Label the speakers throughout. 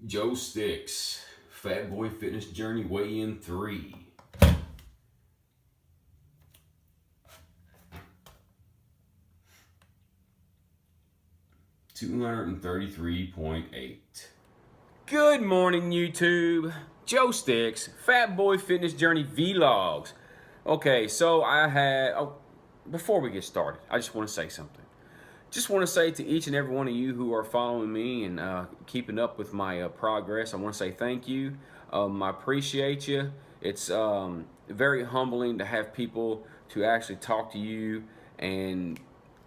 Speaker 1: Joe Sticks, Fat Boy Fitness Journey Weigh-In 3. $233.8. Good morning, YouTube. Joe Sticks, Fat Boy Fitness Journey Vlogs. Okay, so before we get started, I just want to say something. Just want to say to each and every one of you who are following me and keeping up with my progress, I want to say thank you. I appreciate you. It's very humbling to have people to actually talk to you and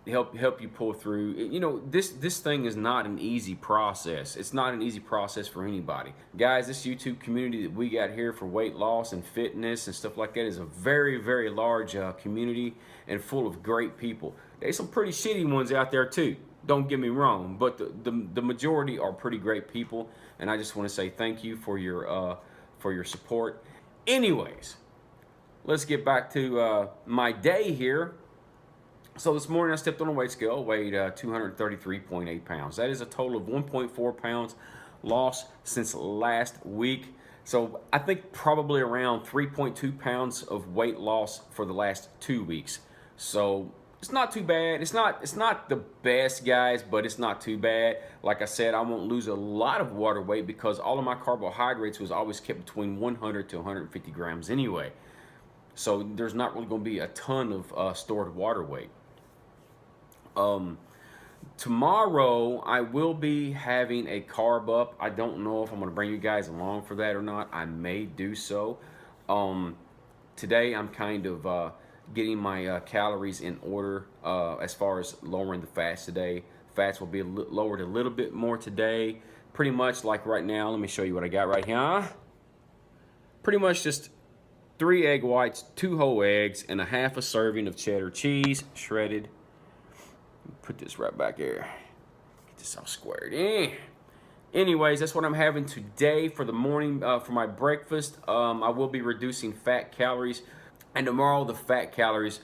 Speaker 1: help you pull through. You know, this thing is not an easy process. It's not an easy process for anybody. Guys, this YouTube community that we got here for weight loss and fitness and stuff like that is a very, very large community and full of great people. There's some pretty shitty ones out there too, don't get me wrong, but the majority are pretty great people, and I just want to say thank you for your support. Anyways, let's get back to my day here. So this morning I stepped on a weight scale, weighed 233.8 pounds. That is a total of 1.4 pounds lost since last week. So I think probably around 3.2 pounds of weight loss for the last 2 weeks. So it's not too bad. It's not the best, guys, but it's not too bad. Like I said, I won't lose a lot of water weight because all of my carbohydrates was always kept between 100 to 150 grams anyway. So there's not really going to be a ton of stored water weight. Tomorrow I will be having a carb up. I don't know if I'm going to bring you guys along for that or not. I may do so. Today I'm kind of getting my calories in order as far as lowering the fats today. Fats will be lowered a little bit more today. Pretty much like right now, let me show you what I got right here. Pretty much just 3 egg whites, 2 whole eggs, and a half a serving of cheddar cheese, shredded. Put this right back here. Get this all squared in. Anyways, that's what I'm having today for the morning, for my breakfast. I will be reducing fat calories. And tomorrow the fat calories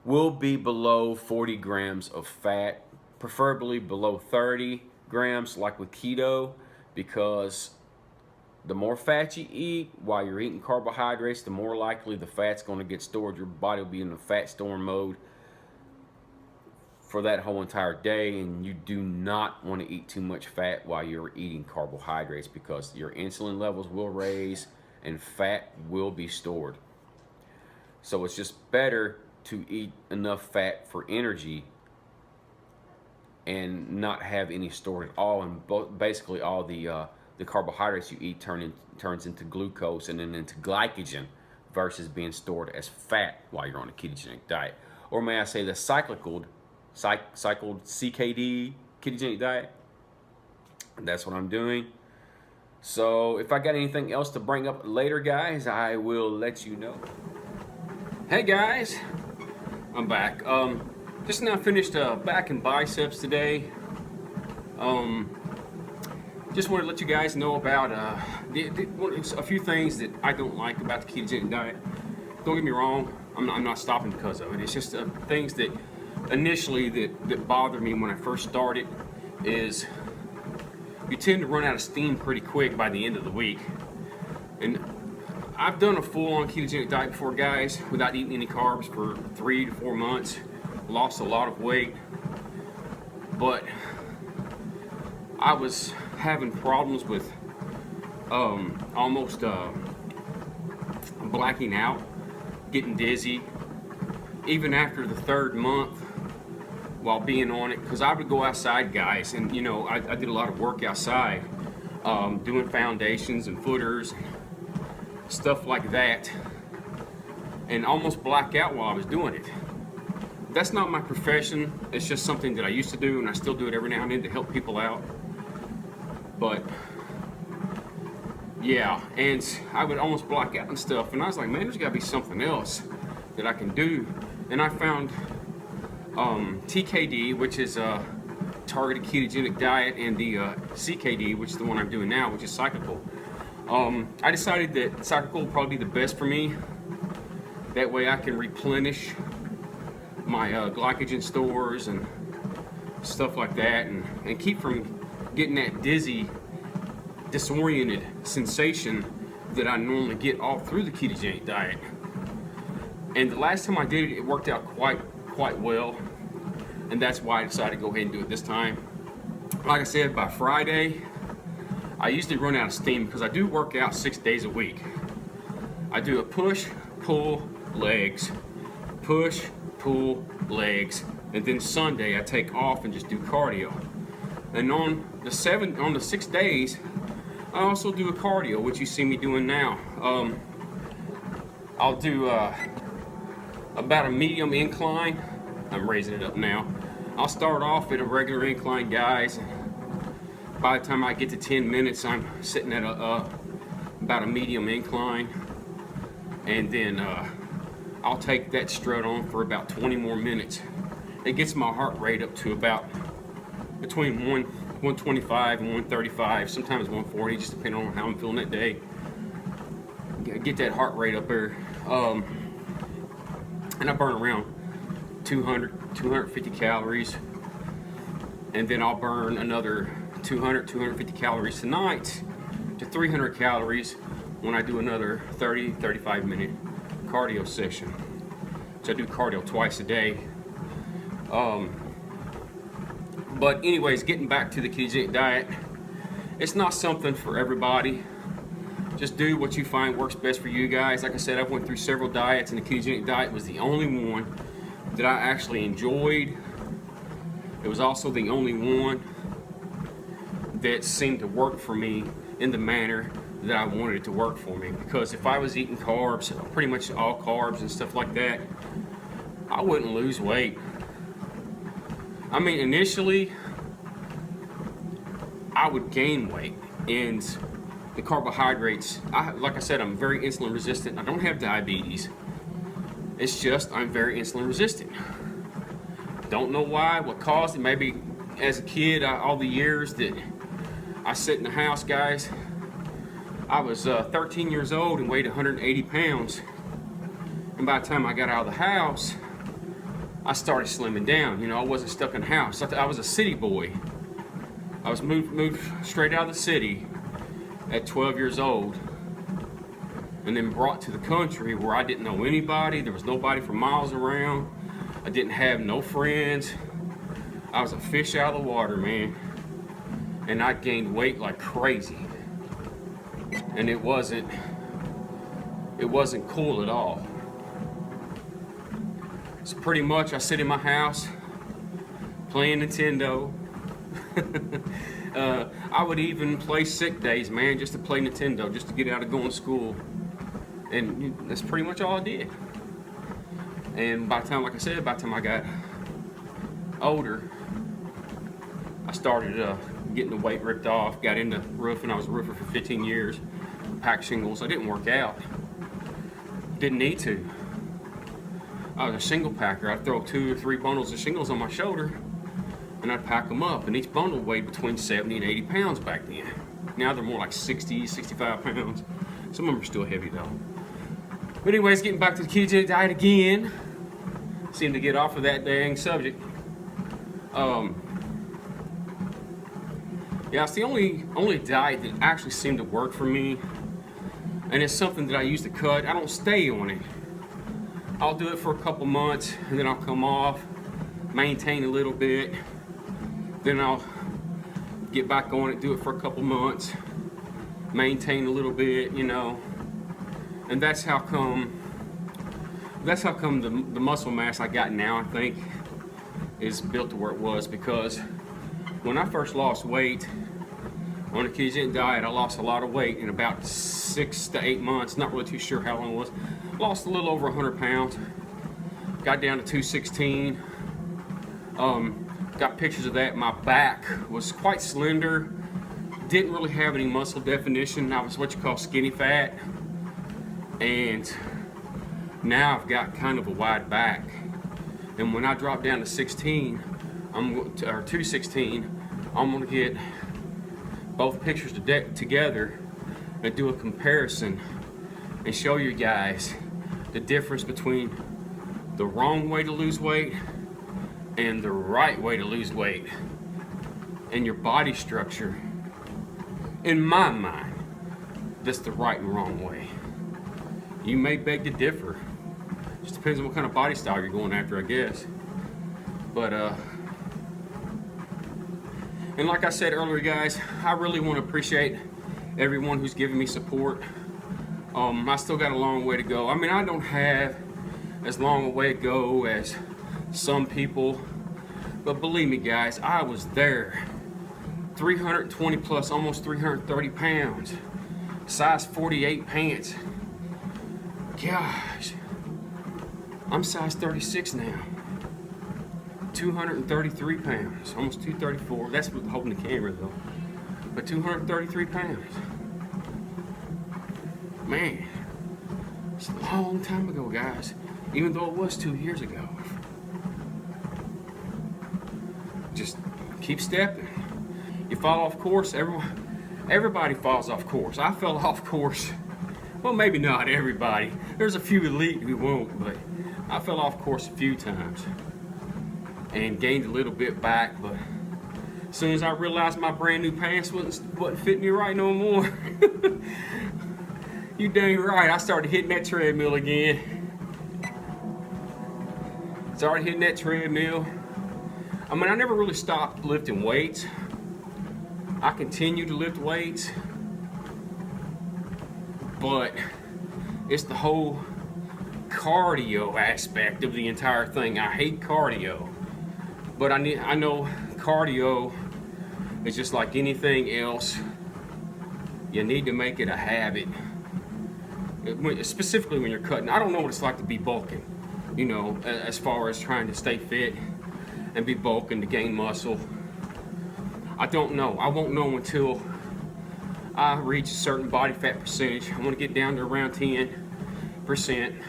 Speaker 1: will be below 40 grams of fat, preferably below 30 grams like with keto, because the more fat you eat while you're eating carbohydrates, the more likely the fat's going to get stored. Your body will be in the fat storing mode for that whole entire day, and you do not want to eat too much fat while you're eating carbohydrates because your insulin levels will raise and fat will be stored. So it's just better to eat enough fat for energy and not have any stored at all. And basically all the carbohydrates you eat turns into glucose and then into glycogen versus being stored as fat while you're on a ketogenic diet. Or may I say the cyclical CKD ketogenic diet. That's what I'm doing. So if I got anything else to bring up later, guys, I will let you know. Hey guys, I'm back. Just now finished back and biceps today. Just wanted to let you guys know about a few things that I don't like about the ketogenic diet. Don't get me wrong, I'm not stopping because of it. It's just things that initially that bothered me when I first started is you tend to run out of steam pretty quick by the end of the week. And I've done a full-on ketogenic diet before, guys, without eating any carbs for 3 to 4 months. Lost a lot of weight, but I was having problems with almost blacking out, getting dizzy, even after the 3rd month while being on it, because I would go outside, guys, and you know, I did a lot of work outside, doing foundations and footers, stuff like that, and almost black out while I was doing it. That's not my profession. It's just something that I used to do, and I still do it every now and then to help people out. But yeah, and I would almost black out and stuff, and I was like, man, there's got to be something else that I can do. And I found TKD, which is a targeted ketogenic diet, and the CKD, which is the one I'm doing now, which is cyclical. I decided that cyclical will probably be the best for me. That way I can replenish my glycogen stores and stuff like that, and keep from getting that dizzy disoriented sensation that I normally get all through the ketogenic diet. And the last time I did it, it worked out quite well, and that's why I decided to go ahead and do it this time. Like I said, by Friday, I usually run out of steam because I do work out 6 days a week. I do a push, pull, legs, push, pull, legs, and then Sunday I take off and just do cardio. And on the 6 days, I also do a cardio, which you see me doing now. I'll do about a medium incline. I'm raising it up now. I'll start off at a regular incline, guys. By the time I get to 10 minutes, I'm sitting at about a medium incline, and then I'll take that strut on for about 20 more minutes. It gets my heart rate up to about between 125 and 135, sometimes 140, just depending on how I'm feeling that day. Get that heart rate up there, and I burn around 250 calories, and then I'll burn another 250 calories tonight to 300 calories when I do another 35 minute cardio session. So I do cardio twice a day. But anyways, getting back to the ketogenic diet, it's not something for everybody. Just do what you find works best for you guys. Like I said, I've went through several diets, and the ketogenic diet was the only one that I actually enjoyed. It was also the only one that seemed to work for me in the manner that I wanted it to work for me. Because if I was eating carbs, pretty much all carbs and stuff like that, I wouldn't lose weight. I mean, initially, I would gain weight, and the carbohydrates, like I said, I'm very insulin resistant. I don't have diabetes. It's just I'm very insulin resistant. Don't know why, what caused it. Maybe as a kid, all the years that I sit in the house, guys, I was 13 years old and weighed 180 pounds. And by the time I got out of the house, I started slimming down. You know, I wasn't stuck in the house. I was a city boy. I was moved straight out of the city at 12 years old, and then brought to the country where I didn't know anybody. There was nobody for miles around. I didn't have no friends. I was a fish out of the water, man. And I gained weight like crazy. And it wasn't cool at all. So pretty much I sit in my house playing Nintendo. I would even play sick days, man, just to play Nintendo, just to get out of going to school. And that's pretty much all I did. And by the time, like I said, by the time I got older, I started getting the weight ripped off, got into roofing. I was a roofer for 15 years, packed shingles. I didn't work out. Didn't need to. I was a shingle packer. I'd throw 2 or 3 bundles of shingles on my shoulder, and I'd pack them up. And each bundle weighed between 70 and 80 pounds back then. Now they're more like 60, 65 pounds. Some of them are still heavy though. But anyways, getting back to the ketogenic diet again. Seem to get off of that dang subject. Yeah, it's the only diet that actually seemed to work for me, and it's something that I used to cut. I don't stay on it. I'll do it for a couple months, and then I'll come off, maintain a little bit, then I'll get back on it, do it for a couple months, maintain a little bit, you know, and that's how come the muscle mass I got now, I think, is built to where it was. Because when I first lost weight on a ketogenic diet, I lost a lot of weight in about 6 to 8 months. Not really too sure how long it was. Lost a little over 100 pounds. Got down to 216. Got pictures of that. My back was quite slender. Didn't really have any muscle definition. I was what you call skinny fat. And now I've got kind of a wide back. And when I drop down to 16, or 216, I'm gonna get both pictures together and do a comparison and show you guys the difference between the wrong way to lose weight and the right way to lose weight, and your body structure In my mind, that's the right and wrong way. You may beg to differ. Just depends on what kind of body style you're going after, I guess. But and like I said earlier, guys, I really want to appreciate everyone who's giving me support. I still got a long way to go. I mean, I don't have as long a way to go as some people, but believe me, guys, I was there. 320 plus, almost 330 pounds, size 48 pants. Gosh, I'm size 36 now. 233 pounds, almost 234. That's with holding the camera though. But 233 pounds. Man, it's a long time ago, guys. Even though it was 2 years ago. Just keep stepping. You fall off course, everybody falls off course. I fell off course. Well, maybe not everybody. There's a few elite who won't, but I fell off course a few times and gained a little bit back, but as soon as I realized my brand new pants wasn't fitting me right no more, you dang right, I started hitting that treadmill again. Started hitting that treadmill. I mean, I never really stopped lifting weights. I continue to lift weights, but it's the whole cardio aspect of the entire thing. I hate cardio, but I know cardio is just like anything else. You need to make it a habit, specifically when you're cutting. I don't know what it's like to be bulking, you know, as far as trying to stay fit and be bulking to gain muscle. I don't know. I won't know until I reach a certain body fat percentage. I want to get down to around 10%.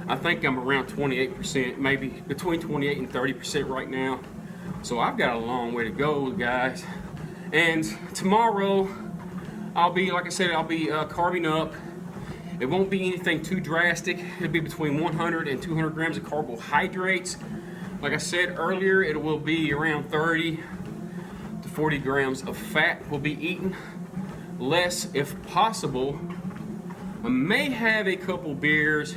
Speaker 1: I think I'm around 28%, maybe between 28 and 30% right now. So I've got a long way to go, guys. And tomorrow, I'll be, like I said, I'll be carbing up. It won't be anything too drastic. It'll be between 100 and 200 grams of carbohydrates. Like I said earlier, it will be around 30 to 40 grams of fat will be eaten. Less if possible. I may have a couple beers,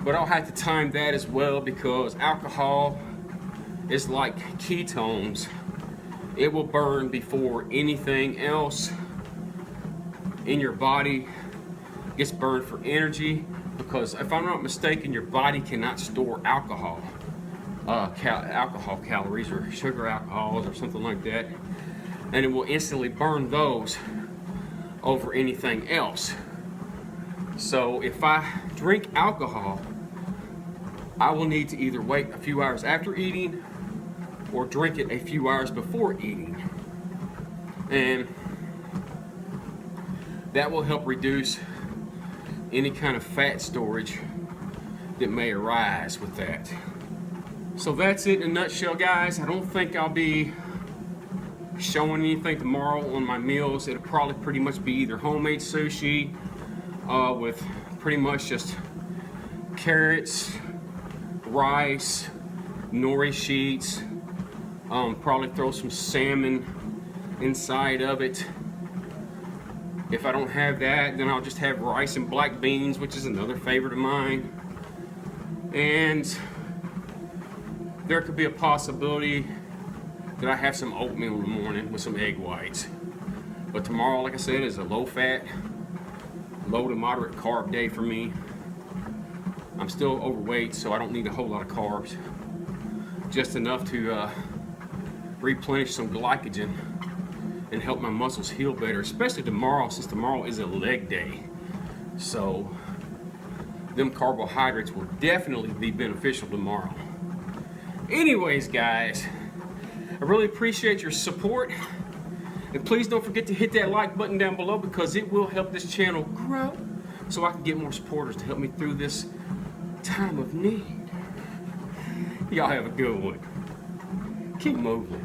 Speaker 1: but I'll have to time that as well because alcohol is like ketones. It will burn before anything else in your body gets burned for energy, because if I'm not mistaken, your body cannot store alcohol. Alcohol calories or sugar alcohols or something like that, and it will instantly burn those over anything else. So if I drink alcohol, I will need to either wait a few hours after eating or drink it a few hours before eating, and that will help reduce any kind of fat storage that may arise with that. So that's it in a nutshell, guys. I don't think I'll be showing anything tomorrow on my meals. It'll probably pretty much be either homemade sushi with pretty much just carrots, rice, nori sheets, probably throw some salmon inside of it. If I don't have that, then I'll just have rice and black beans, which is another favorite of mine. And there could be a possibility that I have some oatmeal in the morning with some egg whites. But tomorrow, like I said, is a low fat, low to moderate carb day for me. I'm still overweight, so I don't need a whole lot of carbs. Just enough to replenish some glycogen and help my muscles heal better, especially tomorrow, since tomorrow is a leg day. So them carbohydrates will definitely be beneficial tomorrow. Anyways, guys, I really appreciate your support, and please don't forget to hit that like button down below, because it will help this channel grow so I can get more supporters to help me through this time of need. Y'all have a good one. Keep moving.